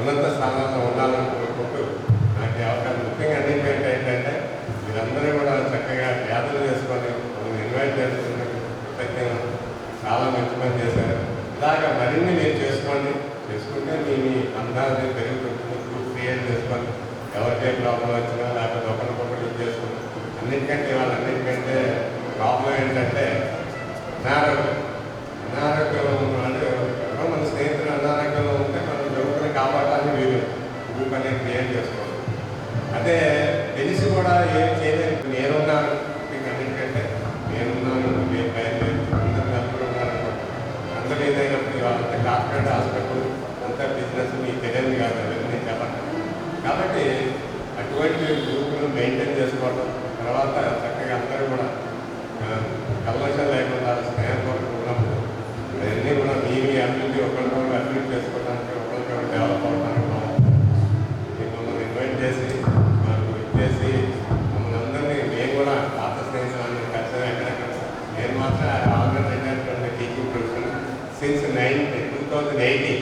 ఉన్నత స్థానంలో ఉండాలని కోరుకుంటూ నాకు ఈ అవకాశం ముఖ్యంగా అన్నింటికంటే ఏంటంటే మీరందరూ కూడా చక్కగా వ్యాధులు చేసుకొని మమ్మల్ని ఇన్వైట్ చేసుకుని కృతజ్ఞతలు చాలా మంచి పని చేశారు. ఇలాగ మరిన్ని మీరు చేసుకుంటే మీ అందాన్ని పెరుగుతుంటుంది. గ్రూప్ క్రియేట్ చేసుకొని ఎవరికే ప్రాబ్లం వచ్చినా లేకపోతే ఒకరికొకరు యూజ్ చేసుకుని అన్నిటికంటే ప్రాబ్లం ఏంటంటే అనారోగ్యంలో ఉన్నాడు. మన స్నేహితులు అనారోగ్యంలో ఉంటే మనం జరుగుతున్న కాపాడాలని వీలు గ్రూప్ అనేది క్రియేట్ చేసుకోవాలి. అదే తెలిసి కూడా ఏం చేయలేదు. నేనున్నాను, అన్నిటికంటే నేనున్నాను, నేను భయం లేదు, అందరూ నలుగురు ఉన్నారనుకోండి. అందరూ ఏదైనప్పుడు వాళ్ళంతా కార్పొరేట్ హాస్పిటల్ అంతా బిజినెస్ మీకు తెలియదు కాదు, అవన్నీ చెప్పండి. కాబట్టి అటువంటి గ్రూపులు మెయింటైన్ చేసుకోవడం, తర్వాత చక్కగా అందరూ కూడా కల్మషం లేకుండా స్నేహపూర్వక ఉన్నప్పుడు అవన్నీ కూడా మీ అభివృద్ధి ఒకరికొకరు అభివృద్ధి చేసుకోవడానికి ఒకరికొకరు డెవలప్ అవడానికి మమ్మల్ని ఇన్వైట్ చేసి మాకు ఇచ్చేసి మమ్మల్ని అందరినీ మేము కూడా పాత స్నేహితులని ఖచ్చితంగా ఎక్కడెక్కడ నేను మాత్రం already teaching profession since 2018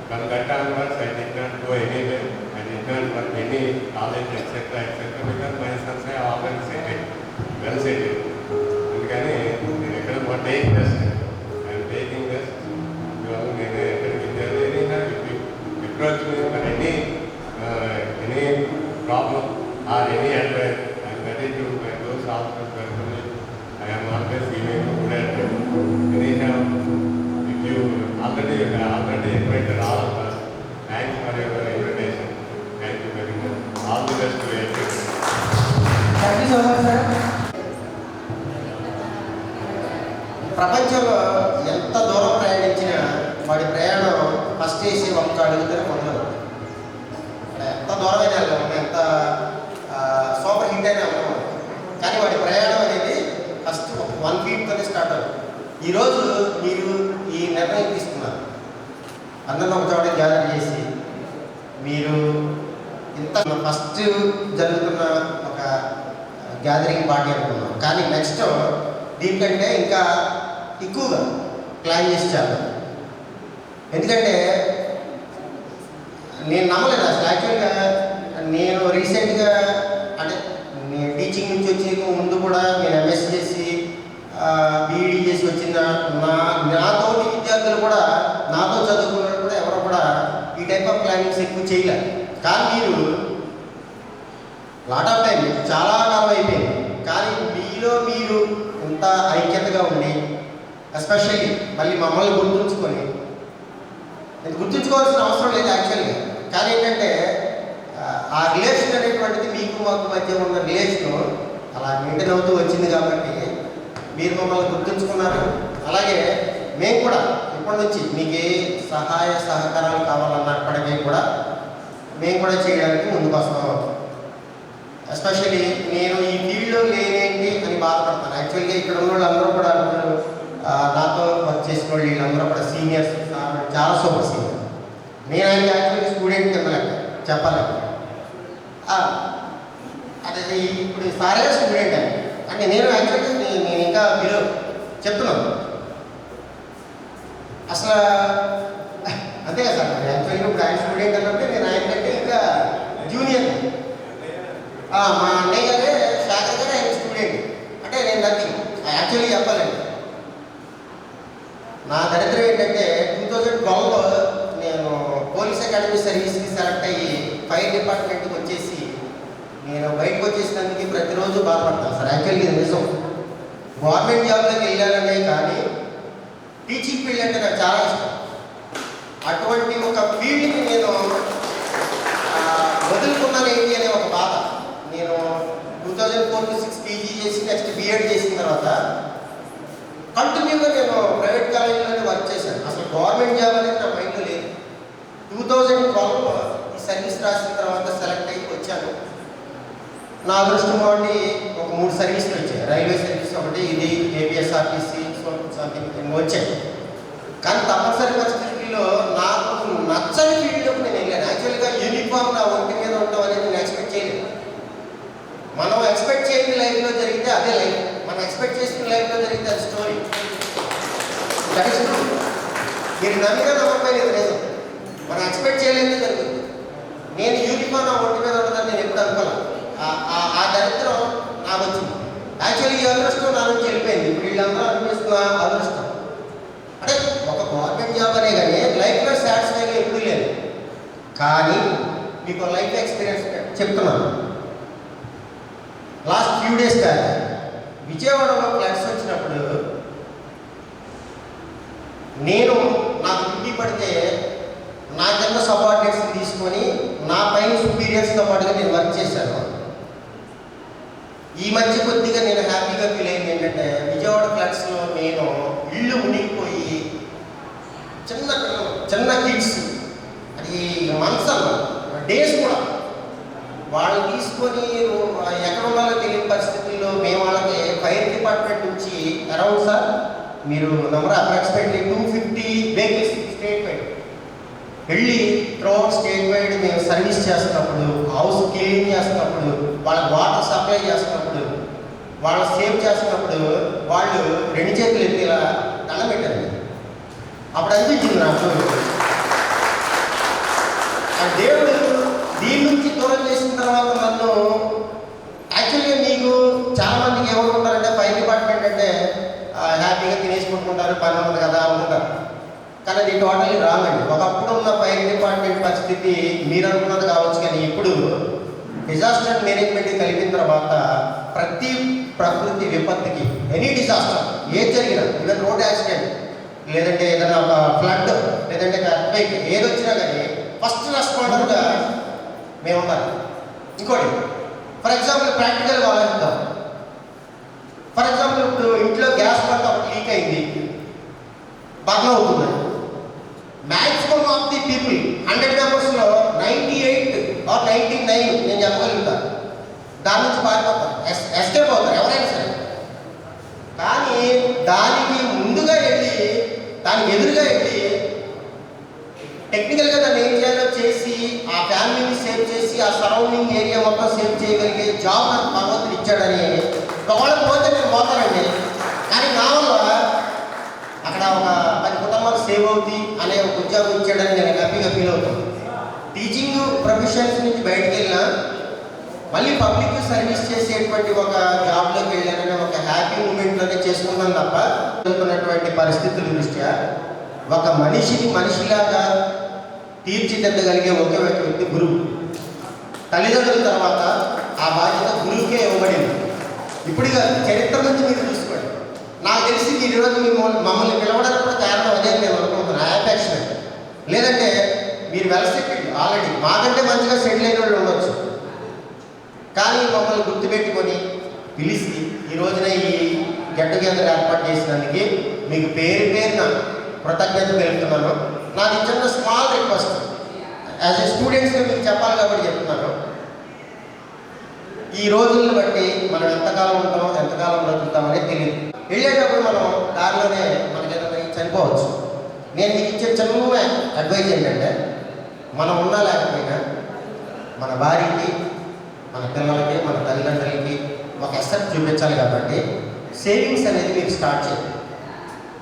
from that onwards I did not go anywhere. I did not work any college etc. because my sons are already settled, well settled. అందుకని నేను ఎక్కడ take rest, I'm taking rest. నేను ఎక్కడికి వెళ్ళాలి approach me for any problem or any advice I'm ready to those also welcome. I am always giving good advice. Any if you already invited all of us, thanks for your invitation. Thank you very much. All the best to everyone. Thank you so much, sir. ప్రపంచంలో ఎంత దూరం ప్రయాణించినా వాడి ప్రయాణం first చేసి ఒక్క అడుగుతూనే మొదలు. ఎంత దూరమైన వెళ్ళాము, ఎంత సూపర్ హిట్ అయినా ఉన్నాము, కానీ వాడి ప్రయాణం అనేది ఫస్ట్ 1 feetతోనే స్టార్ట్ అవుతుంది. ఈరోజు మీరు ఈ నిర్ణయం తీసుకున్నారు, అందరిని ఒక చోట గ్యాదర్ చేసి మీరు ఇంత ఫస్ట్ జరుగుతున్న ఒక గ్యాదరింగ్ పార్టీ అనుకున్నాం, కానీ నెక్స్ట్ దీనికంటే ఇంకా ఎక్కువగా ప్లాన్ చేసి చేద్దాం. ఎందుకంటే నేను నమ్మలేదు అసలు. యాక్చువల్గా నేను రీసెంట్గా అంటే నేను టీచింగ్ నుంచి వచ్చే ముందు కూడా నేను ఎంఎస్సీ చేసి బీఈడీ చేసి వచ్చిన నాతోటి విద్యార్థులు కూడా, నాతో చదువుకున్న కూడా ఎవరు కూడా ఈ టైప్ ఆఫ్ ప్లానింగ్స్ ఎక్కువ చేయలేదు. కానీ మీరు లాట్ ఆఫ్ టైం చాలా కాలం అయిపోయింది, కానీ మీలో మీరు ఇంత ఐక్యతగా ఉండి ఎస్పెషల్లీ మళ్ళీ మమ్మల్ని గుర్తుంచుకోవాల్సిన అవసరం లేదు యాక్చువల్గా. కానీ ఏంటంటే ఆ రిలేషన్ అనేటువంటిది మీకు మాకు మధ్య ఉన్న రిలేషన్ అలా మెయింటైన్ అవుతూ వచ్చింది కాబట్టి మీరు మమ్మల్ని గుర్తుంచుకున్నారు. అలాగే మేము కూడా ఇప్పటి నుంచి మీకు ఏ సహాయ సహకారాలు కావాలన్నప్పటికీ కూడా మేము కూడా చేయడానికి ముందుకు వస్తాం. ఎస్పెషల్లీ నేను ఈ ఫీల్డ్లో లేనేంటి అని బాధపడతాను. యాక్చువల్గా ఇక్కడ ఉన్న వాళ్ళందరూ కూడా నాతో వర్క్ చేసిన వాళ్ళు వీళ్ళందరూ కూడా సీనియర్స్, చాలా సూపర్ సీనియర్. నేను ఆయనకి యాక్చువల్గా స్టూడెంట్ కింద లెక్క చెప్పాలంటే. అదే ఇప్పుడు సారే స్టూడెంట్ అంటే నేను యాక్చువల్గా నేను ఇంకా మీరు చెప్తున్నాను అసలు అంతే కదా సార్. యాక్చువల్గా ఇప్పుడు ఆయన స్టూడెంట్ అన్నట్టే నేను ఆయన కంటే ఇంకా జూనియర్. మా అన్నయ్య గారే శాఖర్ గారు ఆయన స్టూడెంట్ అంటే నేను నథింగ్. యాక్చువల్లీ చెప్పాలండి, నా దరిద్రం ఏంటంటే 2012లో నేను పోలీస్ అకాడమీ సర్వీస్కి సెలెక్ట్ అయ్యి ఫైర్ డిపార్ట్మెంట్కి వచ్చేసి నేను బయటకు వచ్చేసినందుకు ప్రతిరోజు బాధపడతాను సార్. యాక్చువల్గా ఇది నిజం. గవర్నమెంట్ జాబ్లోకి వెళ్ళాలనే కానీ టీచింగ్ ఫీల్డ్ అంటే నాకు చాలా ఇష్టం. అటువంటి ఒక ఫీల్డ్ని నేను వదులుకున్నాను ఏంటి అనే ఒక బాధ. నేను 2004 to 6 పీజీ చేసి నెక్స్ట్ బీఎడ్ చేసిన తర్వాత కంటిన్యూగా నేను ప్రైవేట్ కాలేజీలోనే వర్క్ చేశాను. అసలు గవర్నమెంట్ జాబ్ అనేది నా మైండ్లో లేదు. 2012లో ఈ సర్వీస్ రాసిన తర్వాత సెలెక్ట్ అయ్యి వచ్చాను. నా అదృష్టం కాబట్టి ఒక 3 సర్వీసులు వచ్చాయి. రైల్వే సర్వీస్ ఒకటి, ఇది ఏపీఎస్ఆర్టీసీ సంథింగ్ వచ్చాయి. కానీ తప్పనిసరి పరిస్థితుల్లో నాకు నచ్చని ఫీల్డ్లోకి నేను వెళ్ళాను. యాక్చువల్గా యూనిఫామ్ నా ఒంటి మీద ఉండడం అనేది నేను ఎక్స్పెక్ట్ చేయలేదు. మనం ఎక్స్పెక్ట్ చేయని లైఫ్లో జరిగితే అదే లైఫ్, మనం ఎక్స్పెక్ట్ చేసిన లైఫ్లో జరిగితే అది స్టోరీ. మీరు నమ్మిన నమ్మకమైన ఇది లేదు. మనం ఎక్స్పెక్ట్ చేయలేదే జరుగుతుంది. నేను యూనిఫామ్ ఒంటి మీద ఉండదని నేను ఎప్పుడు అనుకోలేదు. ఆ దరిద్రం నాకు వచ్చింది. యాక్చువల్లీ ఈ అదృష్టం నా నుంచి వెళ్ళిపోయింది. ఇప్పుడు వీళ్ళందరూ అనిపిస్తున్న అదృష్టం అంటే ఒక గవర్నమెంట్ జాబ్ అనే కానీ లైఫ్లో సాటిస్ఫైగా ఎప్పుడూ లేదు. కానీ మీకు లైఫ్ ఎక్స్పీరియన్స్ చెప్తున్నాను. లాస్ట్ ఫ్యూ డేస్ బ్యాక్ విజయవాడలో ఫ్లడ్స్ వచ్చినప్పుడు నేను నాకు డ్యూటీ పడితే నా కింద సబార్డినేట్స్ తీసుకొని నా పైన సుపీరియర్స్తో పాటుగా నేను వర్క్ చేశాను. ఈ మధ్య కొద్దిగా నేను హ్యాపీగా ఫీల్ అయింది ఏంటంటే విజయవాడ ఫ్లడ్స్లో నేను ఇల్లు మునిగిపోయి చిన్న పిల్లలు చిన్న కిడ్స్ అది మంత్స్ అన్నమాట డేస్ కూడా వాళ్ళు తీసుకొని ఎక్కడ ఉండాలో తెలియని పరిస్థితుల్లో మేము వాళ్ళకి ఫైర్ డిపార్ట్మెంట్ నుంచి అరౌండ్ సార్ మీరు number approximately 250 vehicles state wide వెళ్ళి త్రూఅవుట్ స్టేట్ వైడ్ మేము సర్వీస్ చేస్తున్నప్పుడు, హౌస్ క్లీనింగ్ చేస్తున్నప్పుడు, వాళ్ళకి వాటర్ సప్లై చేస్తున్నప్పుడు, వాళ్ళు సేవ్ చేస్తున్నప్పుడు వాళ్ళు 2 చేతులు ఎత్తి ఇలా దండం పెట్టారు. అప్పుడు అనిపించింది నాకు ఆ దేవుడు దీని నుంచి దూరం చేసిన తర్వాత నన్ను యాక్చువల్గా మీకు చాలామందికి ఏమనుకుంటారంటే ఫైర్ డిపార్ట్మెంట్ అంటే హ్యాపీగా తినేసుకుంటుంటారు, పని ఉంది కదా అనుకుంటారు. కానీ అది టోటల్లీ రాంగ్ అండి. ఒకప్పుడు ఉన్న ఫైర్ డిపార్ట్మెంట్ పరిస్థితి మీరు అనుకున్నది కావచ్చు, కానీ ఇప్పుడు డిజాస్టర్ మేనేజ్మెంట్ కలిపిన తర్వాత ప్రతి ప్రకృతి విపత్తుకి ఎనీ డిజాస్టర్ ఏది జరిగినా, ఈవెన్ రోడ్ యాక్సిడెంట్ లేదంటే ఏదైనా ఒక ఫ్లడ్ లేదంటే ఎర్త్క్వేక్ ఏది వచ్చినా కానీ ఫస్ట్ రెస్పాండర్గా మేము ఉండాలి. ఇంకోటి ఫర్ ఎగ్జాంపుల్ ప్రాక్టికల్గా ఆలోచిద్దాం. ఫర్ ఎగ్జాంపుల్ ఇప్పుడు ఇంట్లో గ్యాస్ బండ ఒకటి లీక్ అయింది, బర్న్ అవుతుంది. మ్యాక్సిమం ఆఫ్ ది పీపుల్ 100 మెంబర్స్లో 98 or 99 నేను చెప్పగలుగుతాను దాని నుంచి పారిపోతారు, ఎస్కేప్ అవుతారు ఎవరైనా సరే. కానీ దానికి ముందుగా వెళ్ళి దానికి ఎదురుగా వెళ్ళి టెక్నికల్గా దాన్ని ఏం చేయాలో చేసి ఆ ఫ్యామిలీని సేవ్ చేసి ఆ సరౌండింగ్ ఏరియా మొత్తం సేవ్ చేయగలిగే జాబ్ నాకు భగవంతుడు ఇచ్చాడని ఒకళ్ళకి పోతే నేను పోతానండి. కానీ నా వల్ల అక్కడ ఒక 10 కుటుంబాలు సేవ్ అవుతాయి అనే ఒక ఉద్యోగం ఇచ్చాడని నేను హ్యాపీగా ఫీల్ అవుతాను. టీచింగ్ ప్రొఫెషన్స్ నుంచి బయటకు వెళ్ళినా మళ్ళీ పబ్లిక్ సర్వీస్ చేసేటువంటి ఒక జాబ్లోకి వెళ్ళాననే ఒక హ్యాపీ మూమెంట్లోనే చేసుకున్నాను తప్ప జరుగుతున్నటువంటి పరిస్థితుల దృష్ట్యా ఒక మనిషిని మనిషిలాగా తీర్చిదిద్దగలిగే ఒకే ఒక వ్యక్తి గురువు. తల్లిదండ్రుల తర్వాత ఆ బాధ్యత గురువుకే ఇవ్వబడింది. ఇప్పుడు చరిత్ర నుంచి మీరు చూసుకోండి. నాకు తెలిసి మీరు ఈరోజు మమ్మల్ని పిలవడానికి కూడా కారణం అదే నేను అనుకుంటున్నాను. యాఫెక్షన్ లేదంటే మీరు వెల్ సెటిల్డ్ ఆల్రెడీ మాకంటే మంచిగా సెటిల్ అయిన వాళ్ళు ఉండొచ్చు, కానీ మమ్మల్ని గుర్తుపెట్టుకొని పిలిచి ఈ రోజున ఈ గెట్ టుగెదర్ ఏర్పాటు చేసినందుకు మీకు పేరు పేరున కృతజ్ఞత తెలుపుతున్నాను. నాది చిన్న స్మాల్ రిక్వెస్ట్ యాజ్ ఎ స్టూడెంట్స్గా మీకు చెప్పాలి కాబట్టి చెప్తున్నాను. ఈ రోజులను బట్టి మనం ఎంతకాలం ఉంటాం ఎంతకాలం బ్రతుకుతామనే తెలియదు. వెళ్ళేటప్పుడు మనం దారిలోనే మనకేదైనా చనిపోవచ్చు. నేను మీకు ఇచ్చే చిన్న అడ్వైజ్ ఏంటంటే మనం ఉన్నా లేకపోయినా మన భార్యకి, మన పిల్లలకి, మన తల్లిదండ్రులకి ఒక ఎసెట్ చూపించాలి. కాబట్టి సేవింగ్స్ అనేది మీరు స్టార్ట్ చేయండి.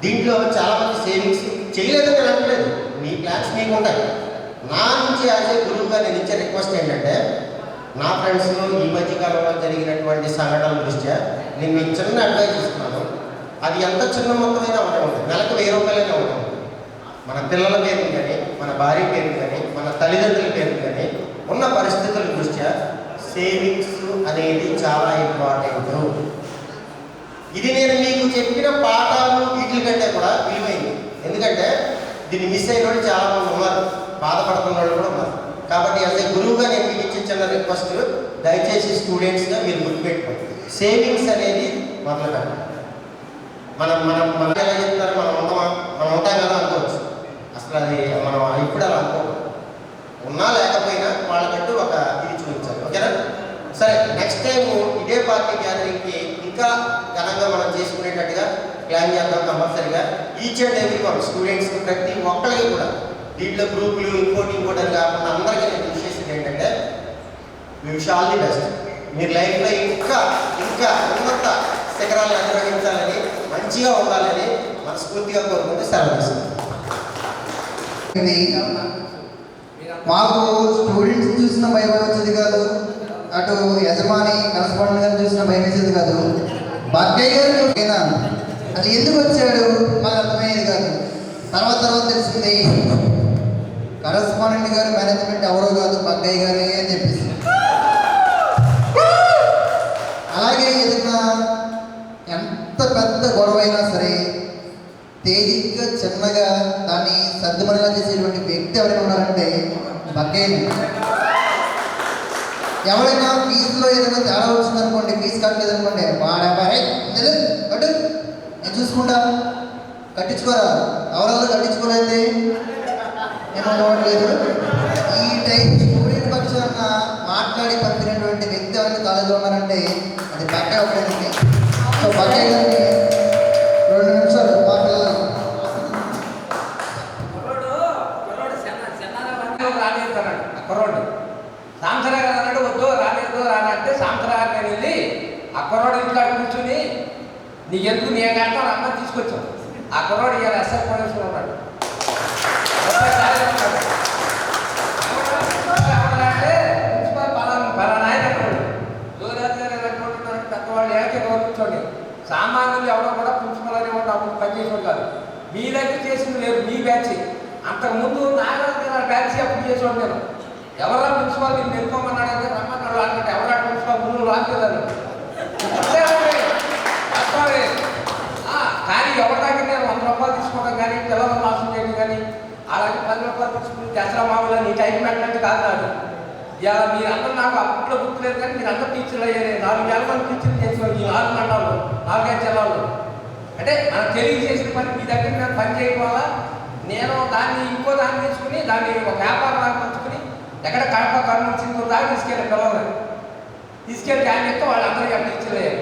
దీంట్లో చాలామంది సేవింగ్స్ చేయలేదని నేను అనట్లేదు, మీ ప్లాన్స్ మీకు ఉంటాయి. నా నుంచి యాజ్ ఏ గురువుగా నేను ఇచ్చే రిక్వెస్ట్ ఏంటంటే నా ఫ్రెండ్స్ ఈ మధ్యకాలంలో జరిగినటువంటి సంఘటనల దృష్ట్యా నేను మీకు చిన్న అడ్వైజ్ ఇస్తున్నాను. అది ఎంత చిన్న మొత్తమైనా ఒకటే ఉంటుంది, నెలకు 1000 రూపాయలైనా ఉంటుంది. మన పిల్లల పేరు కానీ, మన భార్య పేరు కానీ, మన తల్లిదండ్రుల పేరు కానీ ఉన్న పరిస్థితుల దృష్ట్యా సేవింగ్స్ అనేది చాలా ఇంపార్టెంట్. ఇది నేను మీకు చెప్పిన పాఠాలు వీటి కంటే కూడా విలువైంది. ఎందుకంటే దీన్ని మిస్ అయిన వాళ్ళు చాలామంది ఉన్నారు, బాధపడుతున్న వాళ్ళు కూడా ఉన్నారు. కాబట్టి అదే గురువుగా నేను మీకు ఇచ్చే చిన్న రిక్వెస్ట్, దయచేసి స్టూడెంట్స్గా మీరు గుర్తుపెట్టుకోండి, సేవింగ్స్ అనేది మొదలు పెట్టండి. మనం మనం మనం ఎలా చెప్తారు, మనం ఉంటాం కదా అనుకోవచ్చు. అసలు అది మనం ఇప్పుడు అలా అనుకోవాలి. ఉన్నా లేకపోయినా వాళ్ళకంటూ ఒక ఇది చూపించాలి. ఓకేనా? సరే, నెక్స్ట్ టైం ఇదే పార్టీ గ్యాదరింగ్కి ఇంకా ఘనంగా మనం చేసుకునేటట్టుగా ప్లాన్ చేద్దాం కంపల్సరీగా. Each and every one students ప్రతి ఒక్కరికి కూడా దీంట్లో గ్రూపులు ఇంకోటి అని కాకుండా అందరికీ నేను విషయం ఏంటంటే మీ విష్ ఆల్ ది బెస్ట్. మీరు లైఫ్లో ఇంకా ఇంకా ఉన్నత శిఖరాలను అధిరోహించాలని, మంచిగా ఉండాలని మనస్ఫూర్తిగా కోరుకుంటే సెలవు తీసుకుంటాం. మాకు స్టూడెంట్స్ చూసిన భయం వచ్చేది కాదు, అటు యజమాని కరస్పాండెంట్ గారు చూసిన భయం వేసేది కాదు. బక్కయ్య గారు ఓకేనా అది ఎందుకు వచ్చాడు మాకు అర్థమయ్యేది కాదు. తర్వాత తెలిసింది కరస్పాండెంట్ గారు మేనేజ్మెంట్ ఎవరో కాదు బక్కయ్య గారే అని చెప్పేసి. అలాగే ఏదైనా ఎంత పెద్ద గొడవ అయినా సరే తేలిగ్గా చిన్నగా దాన్ని సర్దుమణిలా చేసేటువంటి వ్యక్తి ఎవరైనా ఉన్నారంటే బక్కయ్య. ఎవరైనా ఫీజులో ఏదైనా తేడా వచ్చిందనుకోండి, ఫీజు కట్టలేదు అనుకోండి, వాడెవరే కట్టు నేను చూసుకుంటా, కట్టించుకోరా ఎవరెవరు కట్టించుకోలేదు ఏమనలేదు. ఈ టైప్ స్టూడెంట్ పక్షాన మాట్లాడి పంపినటువంటి వ్యక్తి ఎవరైనా కాలేజీలో ఉన్నారంటే అది బక్కయ్య ఒకటేనండి. సో బక్కయ్య గారిని 2 నిమిషాలు మా పిల్లలు కుర్రోడు సాంసరా గారు అన్నాడు వద్దు రాలేదు రానంటే సాంసరా గారు వెళ్ళి ఆ కుర్రోడు ఇంట్లో కూర్చుని నీకెందుకు నేను కడతాను అమ్మ తీసుకొచ్చాం. ఆ కుర్రోడు ఇవాళ ఎస్ఐ పోలీసులు ఉన్నాడు. అంటే ప్రిన్సిపాల్ పలానా ఆయన అన్నాడు. యువరాజు గారు ఎలాంటి పెద్దవాళ్ళు ఏకే గౌరవించండి. సామాన్యులు ఎవరో కూడా ప్రిన్సిపల్ అనేవాడు అప్పుడు పనిచేసేవాడు కాదు. మీ దగ్గర చేసింది లేదు, మీ బ్యాచ్. అంతకుముందు నాగరాజు గారు బ్యాచ్ అప్పుడు చేసేవాడు. నేను ఎవరా ప్రిన్సిపాల్ నేను వెళ్ళిపోమన్నాడంటే రమ్మన్నాడు. అంటే ఎవరా ప్రిన్సిపాల్ ముందు రాలేదని కానీ ఎవరి దగ్గర నేను 100 రూపాయలు తీసుకోవడం కానీ పిల్లలు మోసం చేయడం కానీ అలాగే 10 రూపాయలు తీసుకుని దసరా మామూలు నీ టైం పెట్టినట్టు కాదు నాకు. ఇలా మీరందరూ నాకు అప్పట్లో గుర్తులేదు కానీ మీరు అందరూ టీచర్లు అయ్యారు. 4,000 మంది టీచర్లు చేసేవారు ఈ 4 మండలాలు 4-5 జిల్లాల్లో. అంటే మనం తెలియజేసిన పని మీ దగ్గర నేను పని చేయడం వల్ల నేను దాన్ని ఇంకో దాన్ని తీసుకుని దాన్ని ఒక వ్యాపారం లాగా పంచుకుని ఎక్కడ కడప కర్నూలు చింతూరు దాకా తీసుకెళ్ళాను. పిల్లలు తీసుకెళ్ళి జాయిన్ చేస్తే వాళ్ళు అందరూ ఎక్కడ టీచర్లు అయ్యారు.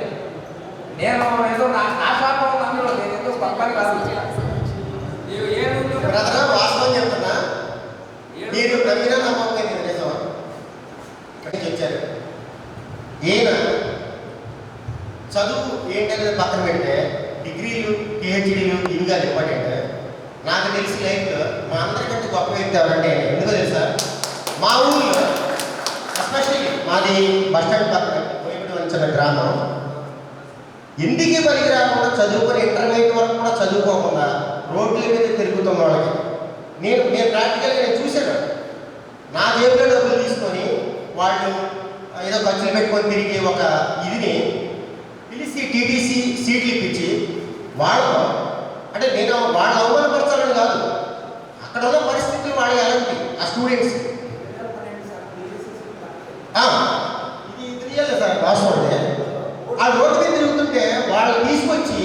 నేను ఏదో నా స్వార్థం అందులో నేను ఏదో పక్కన కాదు. వాస్తవం చెప్తున్నా, మీరు నమ్మినా నమ్మకపోయింది నిజం వచ్చారు. ఈయన చదువు ఏంటనేది పక్కన పెడితే డిగ్రీలు పిహెచ్డీలు ఇవి కాదు ఇంపార్టెంట్. నాకు తెలిసి లైఫ్లో మా అందరికంటే గొప్ప వ్యక్తి ఎవరంటే ఎందుకో తెలుసా, మా ఊళ్ళో ఎస్పెషల్లీ మాది బస్టాండ్ పక్కన పోయిన గ్రామం ఇంటికి పనికి రాకుండా చదువుకొని ఇంటర్మీడియట్ వరకు కూడా చదువుకోకుండా రోడ్ల మీద తిరుగుతున్న వాళ్ళకి నేను ప్రాక్టికల్గా నేను చూశాను. నా జేబులో డబ్బులు తీసుకొని వాళ్ళు ఏదో ఖర్చులు పెట్టుకొని తిరిగి ఒక ఇదిని పిలిచి టీటీసీ సీట్లు ఇప్పించి వాళ్ళతో అంటే నేను వాళ్ళని అవమానపరచాలని కాదు, అక్కడ ఉన్న పరిస్థితులు వాళ్ళు ఎలాంటి ఆ స్టూడెంట్స్ ఇది రియల్ సార్ వాస్తవం. అంటే ఆ రోడ్డు మీద తిరుగుతుంటే వాళ్ళు తీసుకొచ్చి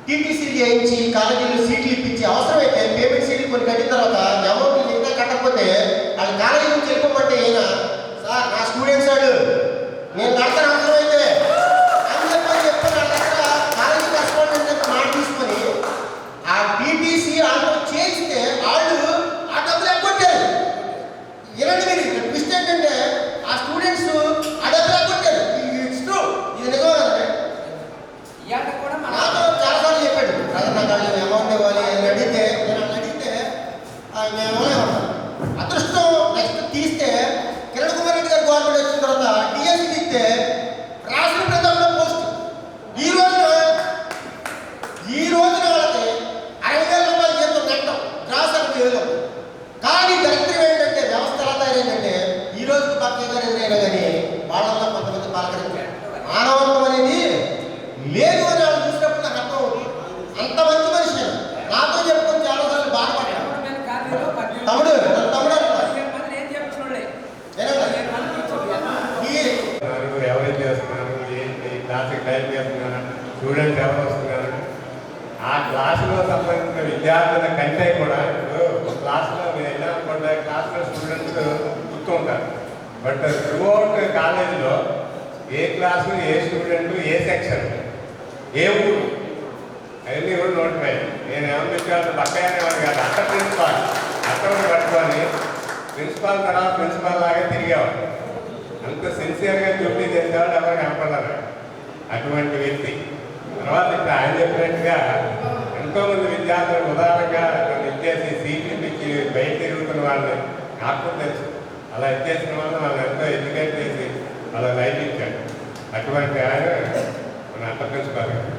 టీటీసీలు చేయించి కాలేజీలో సీట్లు ఇప్పించి అవసరమైతే పేమెంట్ సీట్లు కొన్ని కట్టిన తర్వాత అమౌంట్ ఇంకా కట్టకపోతే వాళ్ళు కాలేజీ నుంచి వెళ్ళిపోమంటే అయినా సార్ నా స్టూడెంట్స్ వాడు నేను కడతాను అవసరమైతే అని చెప్పి వాళ్ళ దగ్గర కాలేజీ కరెస్పాండెంట్ మాట తీసుకొని ఆ టీటీసీ వాళ్ళు చేస్తే వాళ్ళు ఆ డబ్బులు ఎగ్గొట్టారు. ఇలాంటి మీరు ట్విస్ట్ ఏంటంటే ఆ స్టూడెంట్స్ ఆ డబ్బులు ఎగ్గొట్టారు. ఇట్స్ ట్రూ, ఇది నిజం కదండి. నాతో చాలాసార్లు చెప్పాడు నాకు అమౌంట్ ఇవ్వాలి అని అడిగితే మేము అదృష్టం నెక్స్ట్ తీస్తే కిరణ్ కుమార్ రెడ్డి గారు గవర్నమెంట్ వచ్చిన తర్వాత డిఎస్సీ తీస్తే రాష్ట్ర ప్రజల్లో పోస్ట్ ఈ రోజున వాళ్ళకి 60,000 రూపాయలు జీతం నెట్టం గ్రాస్ 60,000. కానీ దరిద్రం ఏంటంటే వ్యవస్థ ఎలా తయారైందంటే ఈ రోజుకి బక్కయ్య గారు ఎదురైనా కానీ వాళ్ళల్లో కొంతమంది పలకరించారు. మానవత్వం అనేది లేదు అని వాళ్ళు చూసినప్పుడు నాకు అర్థం అవుతుంది. అంత మంచి మనిషి నాతో చెప్పుకొని చాలాసార్లు బాధపడ్డాడు. తమ్ముడు ఎవరేం చేస్తున్నారు, ఏంటి క్లాస్కి టైం చేస్తున్నారు, స్టూడెంట్స్ ఎవరు వస్తున్నారు, ఆ క్లాసులో సంబంధించిన విద్యార్థుల కంటే కూడా ఇప్పుడు క్లాసులో నేను వెళ్ళాలనుకుంటే క్లాసులో స్టూడెంట్స్ గుర్తు ఉంటారు. బట్ త్రూఅవుట్ కాలేజీలో ఏ క్లాసు ఏ స్టూడెంట్ ఏ సెక్షన్ ఏ ఊరు అవన్నీ కూడా నోటిఫై. నేను ఏమనిపించాను బక్కయ్య అనేవాడు కాదు, అట్ట ప్రిన్సిపాల్ అట్టని పట్టుకొని ప్రిన్సిపాల్ తర్వాత ప్రిన్సిపాల్ లాగా తిరిగేవాడు. అంత సిన్సియర్గా డ్యూటీ చేసేవాడు ఎవరు కనపడలేదు అటువంటి వ్యక్తి. తర్వాత ఇప్పుడు ఆయన చెప్పినట్టుగా ఎంతోమంది విద్యార్థులకు ఉదాహరణగా కొన్ని ఎత్తేసి సీట్లు పిచ్చి బయట తిరుగుతున్న వాళ్ళని నాకు కూడా తెలుసు. అలా ఎత్తేసిన వాళ్ళు ఎంతో ఎడ్యుకేట్ చేసి అలా లైఫ్ ఇచ్చాడు. అటువంటి ఆయన మన అంత ప్రిన్సిపాల్ గారు.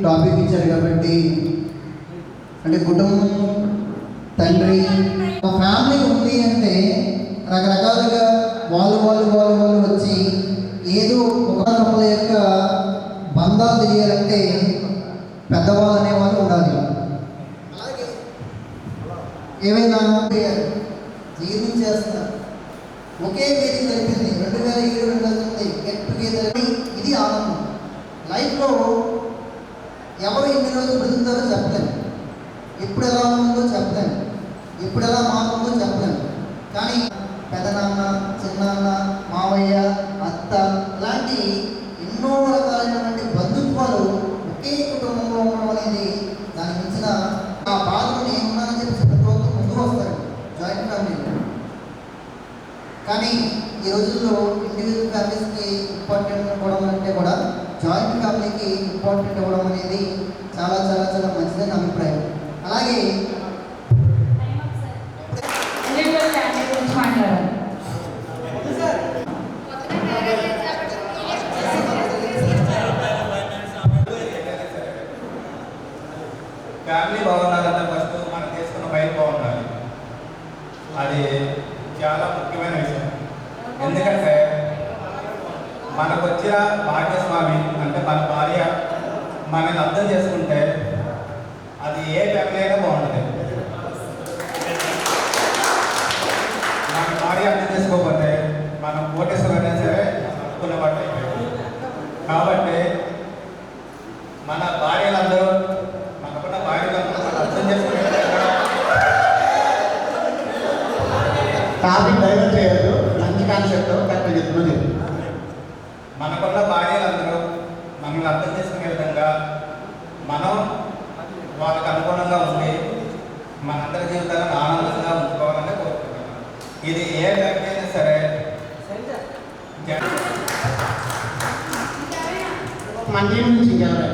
టాపిక్ ఇచ్చారు కాబట్టి అంటే కుటుంబం తండ్రి ఒక ఫ్యామిలీ ఉంది అంటే రకరకాలుగా వాళ్ళు వచ్చి ఏదో ఒక తమల యొక్క బంధాలు తెలియాలంటే పెద్దవాళ్ళు అనేవాళ్ళు ఉండాలి. అలాగే ఏమైనా జీర్ణించేస్తున్నారు. ఒకే వేదిక జరిపింది 2007-2009 గెట్ టుగెదర్. ఇది ఆనందం. లైఫ్లో ఎవరు ఎన్ని రోజులు బ్రతుకుతారో చెప్పలేము, ఎప్పుడు ఎలా ఉంటుందో చెప్పలేము, ఎప్పుడు ఎలా మారుతుందో చెప్పలేము. కానీ పెదనాన్న, చిన్నాన్న, మావయ్య, అత్త ఇలాంటి ఎన్నో రకాలైనటువంటి బంధుత్వాలు ఒకే కుటుంబంలో ఉండడం అనేది దాని మించిన ఆ బాధను నేనున్నానని చెప్పి ప్రతి ఒక్కరు ముందుకు వస్తారు జాయింట్ ఫ్యామిలీలో. కానీ ఈ రోజుల్లో ఇండివిజువల్ ఫ్యామిలీస్కి ఇంపార్టెంట్ ఇవ్వడం అంటే కూడా జాయింట్ ఫ్యామిలీకి ఇంపార్టెంట్ ఇవ్వడం అనేది చాలా చాలా చాలా మంచిదని నా అభిప్రాయం. అలాగే ఇండివిజువల్ ఫ్యామిలీ గురించి మాట్లాడాలి. ఫ్యామిలీ బాగుండాలంటే ఫస్ట్ మనం తీసుకున్న వైఫ్ బాగుండాలి. అది చాలా ముఖ్యమైన విషయం. ఎందుకంటే మనకు వచ్చిన భాగ్యస్వామి అంటే మన భార్య మనల్ని అర్థం చేసుకుంటే అది ఏ ఫ్యామిలీ అయినా బాగుంటుంది. మన భార్య అర్థం చేసుకోకపోతే మనం కోటేశ్వరైనా సరే అనుకున్నవాటి అయిపోయింది. కాబట్టి మన భార్యలందరూ మనకున్న భార్యలందరూ మనం అర్థం చేసుకునే టాపిక్ డైవర్ట్ చేయొద్దు. మంచి కాన్సెప్ట్ కరెక్ట్ చెప్తుంది. మనకున్న భార్యలందరూ మనల్ని అర్థం చేసుకునే విధంగా మనం వాళ్ళకి అనుగుణంగా ఉండి మనందరి జీవితాలను ఆనందంగా ఉంచుకోవాలని కోరుకుంటున్నాను. ఇది ఏ ఫ్యామిలీ అయినా సరే మన టీం నుంచి ఇంకెవరైనా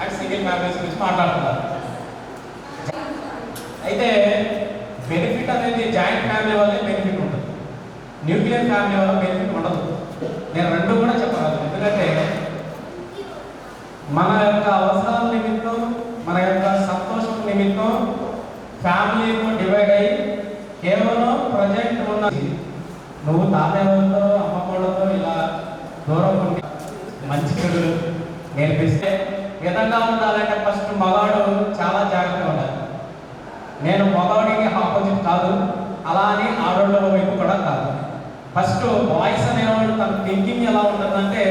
అండ్ సింగిల్ ఫ్యామిలీస్ గురించి మాట్లాడుతున్నారు. అయితే బెనిఫిట్ అనేది జాయింట్ ఫ్యామిలీ వల్లే బెనిఫిట్ ఉంటుంది, న్యూక్లియర్ ఫ్యామిలీ వల్ల బెనిఫిట్ ఉండదు. నేను రెండు కూడా చెప్పగలను. ఎందుకంటే మన యొక్క అవసరాల నిమిత్తం, మన యొక్క సంతోషం నిమిత్తం ఫ్యామిలీ డివైడ్ అయ్యి కేవలం ప్రజెంట్ ఉన్న నువ్వు తాతయ్యలతో అమ్మమ్మలతో ఇలా దూరం ఉండి మంచి చెడులు నేర్పిస్తే విధంగా ఉండాలంటే ఫస్ట్ మగాడు చాలా జాగ్రత్తగా ఉండాలి. నేను మగవాడికి ఆపోజిట్ కాదు, అలా అని ఆడోళ్ళ వైపు కూడా కాదు. ఫస్ట్ బాయ్స్ అనేవాడు తన థింకింగ్ ఎలా ఉంటుందంటే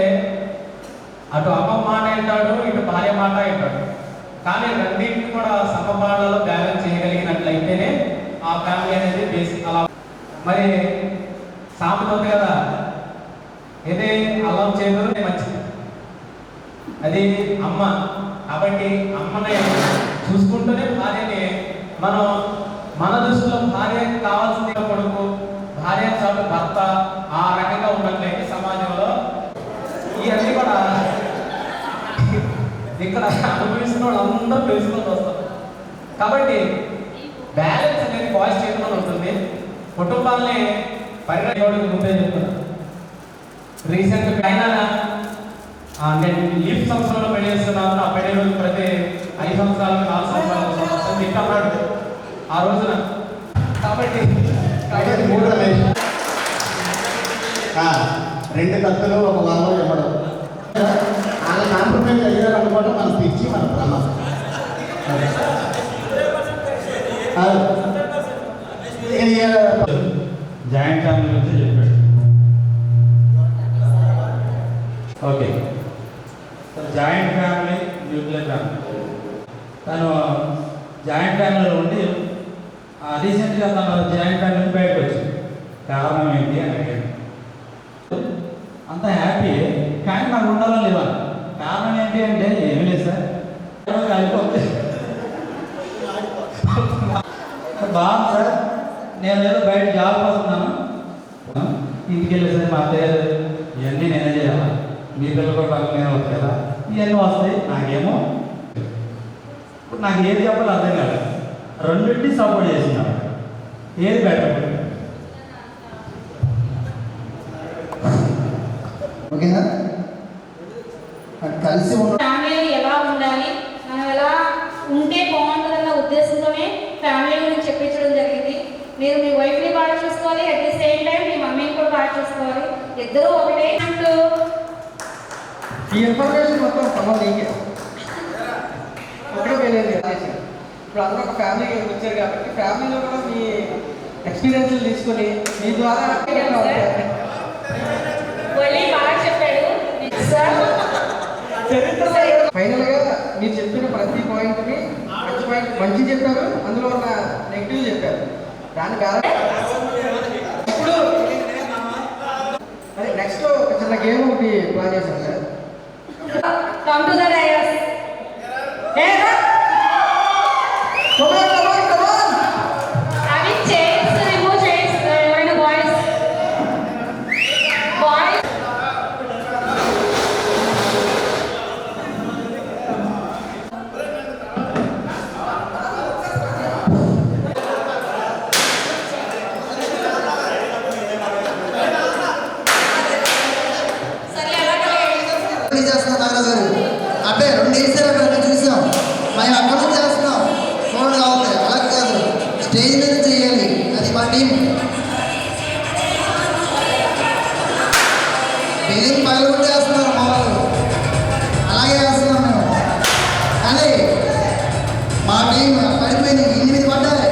అటు అమ్మ మాట వింటాడు, ఇటు భార్య మాట వింటాడు. కానీ రెండింటిని కూడా సమపాళ్ళలో బ్యాలెన్స్ చేయగలిగినట్లయితేనే ఆ ఫ్యామిలీ అనేది బేసిక్. అలా మరి సామెత ఉంది కదా, ఏదే అల్లం చేతులు మంచిది, అది అమ్మ. కాబట్టి అమ్మని చూసుకుంటూనే భార్యని మనం మన దృష్టిలో భార్యకి కావాల్సింది కొడుకు, భార్య చాటు భర్త, ఆ రకంగా ఉన్నట్లయితే సమాజంలో ఇవన్నీ కూడా ఇక్కడ అనుభవిస్తున్న వాళ్ళందరూ తెలుసుకొని వస్తారు. కాబట్టి బ్యాలెన్స్ అనేది బాయ్స్ చేతిలో ఉంటుంది. కుటుంబాన్ని పరిణామానికి ముందే చెప్తున్నారు. రీసెంట్గా అయినా నేను లీఫ్ సంవత్సరంలో పెళ్లి చేస్తున్నాను, ఆ పెళ్లి రోజు ప్రతి 5 సంవత్సరాలకు 4 సంవత్సరాలకు తింటున్నాడు ఆ రోజున. కాబట్టి రెండు కత్తులు ఒక వరం ఇవ్వడం, వాళ్ళ కాంప్రమైజ్ అయ్యారు అనుకోవడం మన పిచ్చి, మన ప్రమాదం. జాయింట్ ఫ్యామిలీ గురించి చెప్పాడు. Okay, joint family, nuclear family. తను జాయింట్ ఫ్యామిలీలో ఉండి రీసెంట్గా తను జాయింట్ ఫ్యామిలీ బయటకు వచ్చింది. కారణం ఏంటి అని అడిగాడు. అంత హ్యాపీ, కానీ నాకు ఉండాలని లేవా. కారణం ఏంటి అంటే ఏమీ లేదు సార్, కలిపోతే బాగుంది సార్, నేను ఏదో బయట జాబ్ వస్తున్నాను, ఇంటికి వెళ్ళి సార్ మా అత్తయ్య ఇవన్నీ నేనే చేయాలా, మీ పిల్లలు కూడా పక్కన నేను వస్తాయి కదా, ఇవన్నీ వస్తాయి. నాకేమో ఇప్పుడు నాకు ఏది చెప్పాలో అర్థం కాదు. రెండింటినీ సపోర్ట్ చేస్తున్నాను, ఏది బెటర్. ఓకేనా? కలిసి ఉన్న ఫ్యామిలీ ఎలా ఉండాలి, మనం ఎలా ఉంటే బాగుంటుందన్న ఉద్దేశంతోనే ఫ్యామిలీ గురించి చెప్పించడం జరిగింది. మీరు మీ వైఫ్ని బాగా చూసుకోవాలి, అట్ ది సేమ్ టైం మీ మమ్మీని కూడా బాగా చూసుకోవాలి. ఇద్దరూ ఒకటే. అండ్ ఈ ఇన్ఫర్మేషన్ మొత్తం సంబంధం ఇంకే ఒకటే వెళ్ళేది. ఇప్పుడు అందరూ ఒక ఫ్యామిలీకి వచ్చారు కాబట్టి ఫ్యామిలీలో కూడా మీ ఎక్స్పీరియన్స్లు తీసుకొని మీ ద్వారా వెళ్ళి బాగా చెప్పాడు సార్. ఫైనల్గా మీరు చెప్పిన ప్రతి పాయింట్ని మంచి చెప్పారు, అందులో ఉన్న నెగిటివ్ చెప్పారు. దాని కారణం ఇప్పుడు అదే నెక్స్ట్ ఒక చిన్న గేమ్ ఒకటి ప్లాన్ చేశాను sir. Come to the dais. అవి చైర్స్ రిమూవ్ చేయండి. నుండి చేస్తున్నాం నాగరాజు గారు. అబ్బాయి 2 వేసారు అక్కడ మేము చూసాం. మేము అక్కడ నుంచి చేస్తున్నాం. చూడండి కావాలి అలా కాదు, స్టేజ్ మీద చేయాలి. అది మా టీం. బిల్డింగ్ పగలగొట్టి చేస్తున్నారు మా వాళ్ళు. అలాగే చేస్తున్నాం మేము. కానీ మా టీం పడిపోయింది. 8 పడ్డాయి.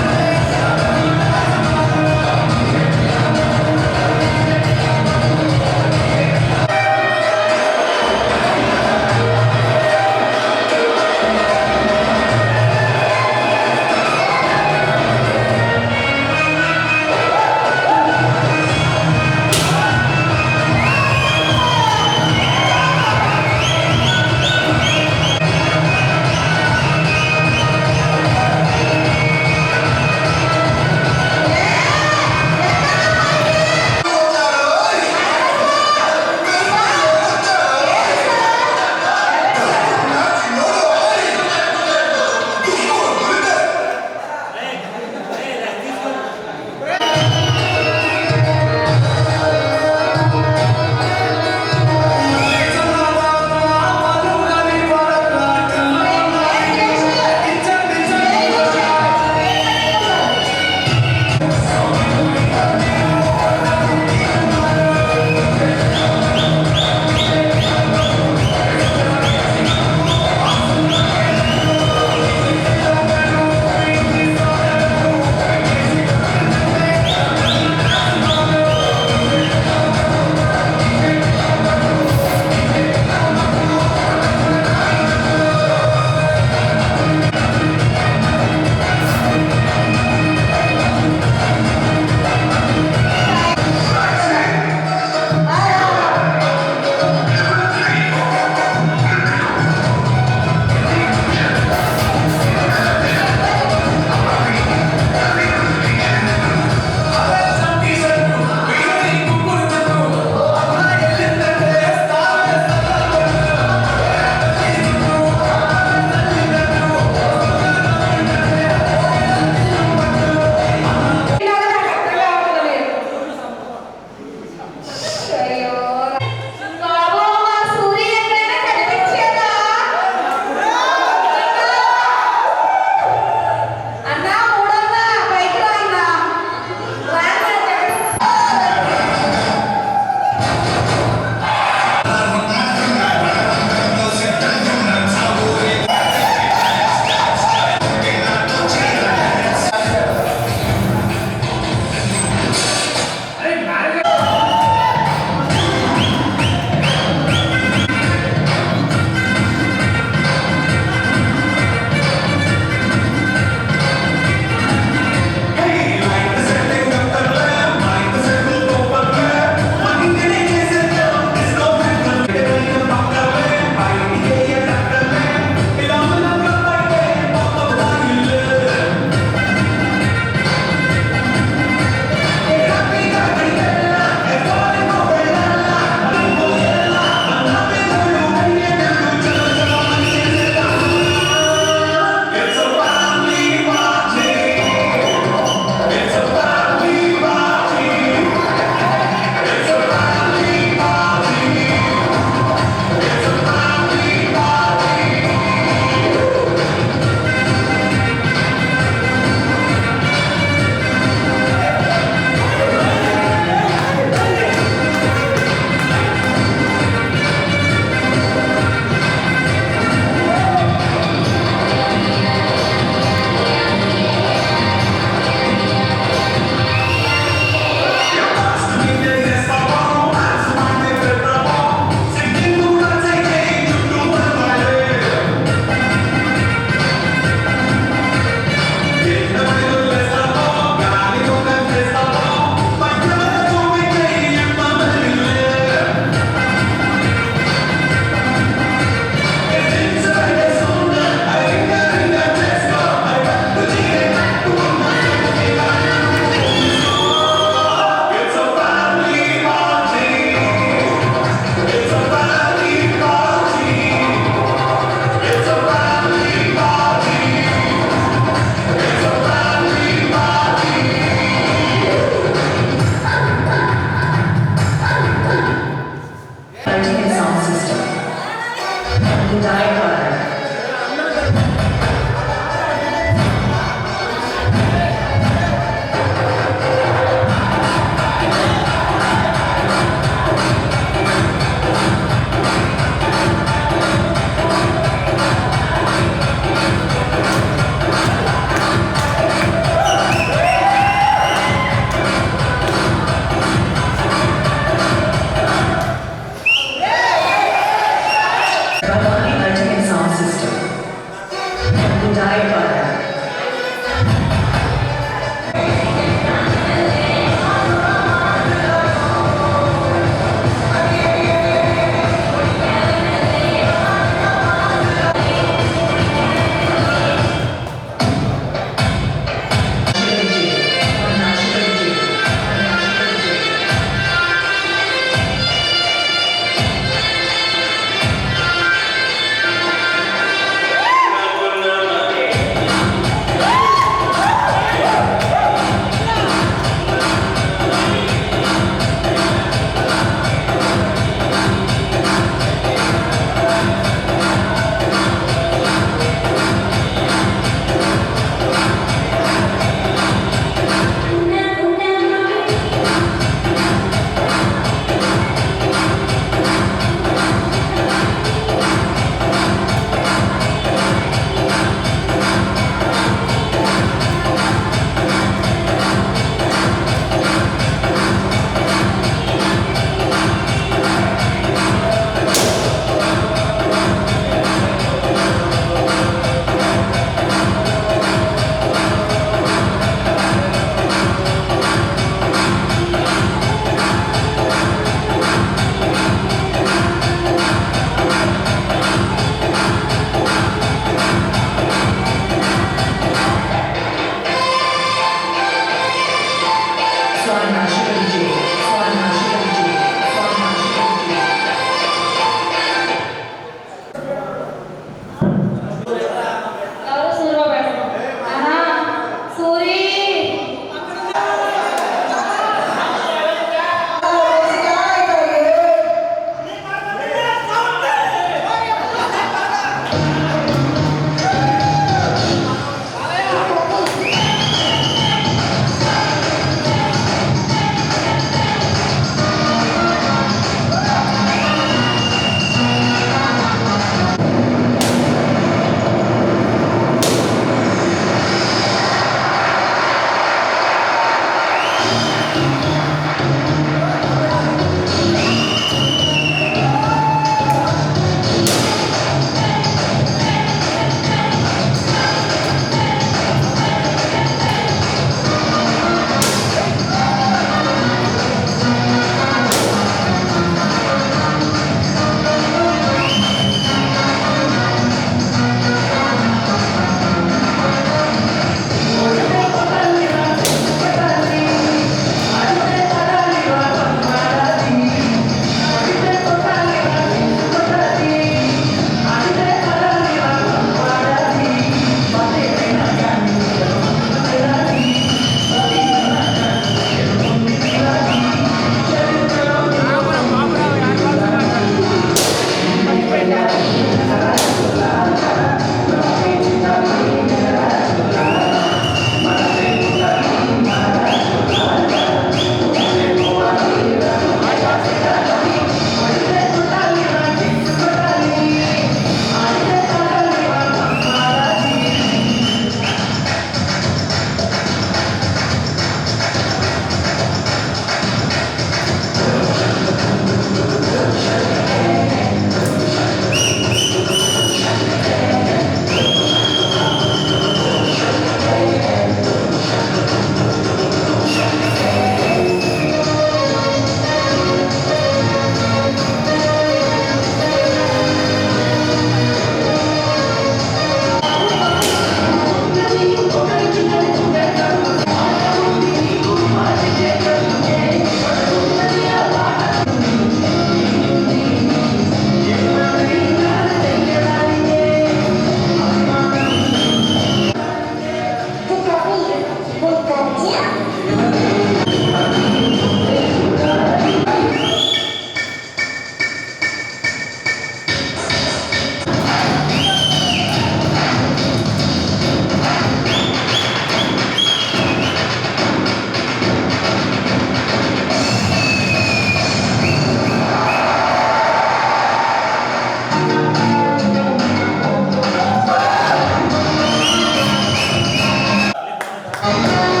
Happy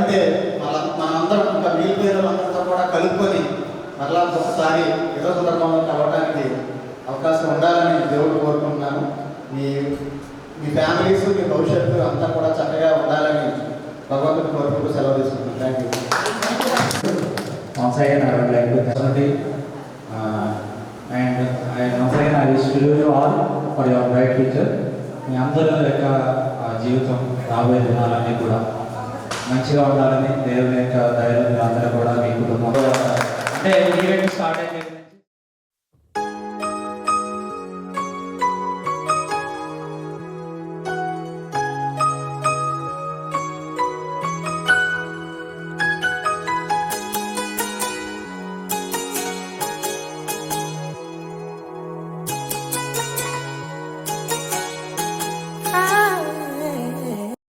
ఉంటే మనందరం ఇంకా మిగిలిపోయిన వాళ్ళందరితో కూడా కలుపుకొని మరలా ఒకసారి ఏదో సందర్భంలో కలవడానికి అవకాశం ఉండాలని దేవుడు కోరుకుంటున్నాను. మీ మీ ఫ్యామిలీస్, మీ భవిష్యత్తు అంతా కూడా చక్కగా ఉండాలని భగవంతుడు కోరుకుంటూ సెలవు తీసుకుంటున్నాను. Thank you. Once again, I would like to thank you, and once again I wish you all for your bright future. మీ అందరి యొక్క జీవితం రాబోయే దినాలన్నీ కూడా మంచిగా ఉండాలని దేవుని యొక్క దయలో మీరు అందరూ కూడా మీ కుటుంబం అంటే ఈవెంట్ స్టార్ట్ అయితే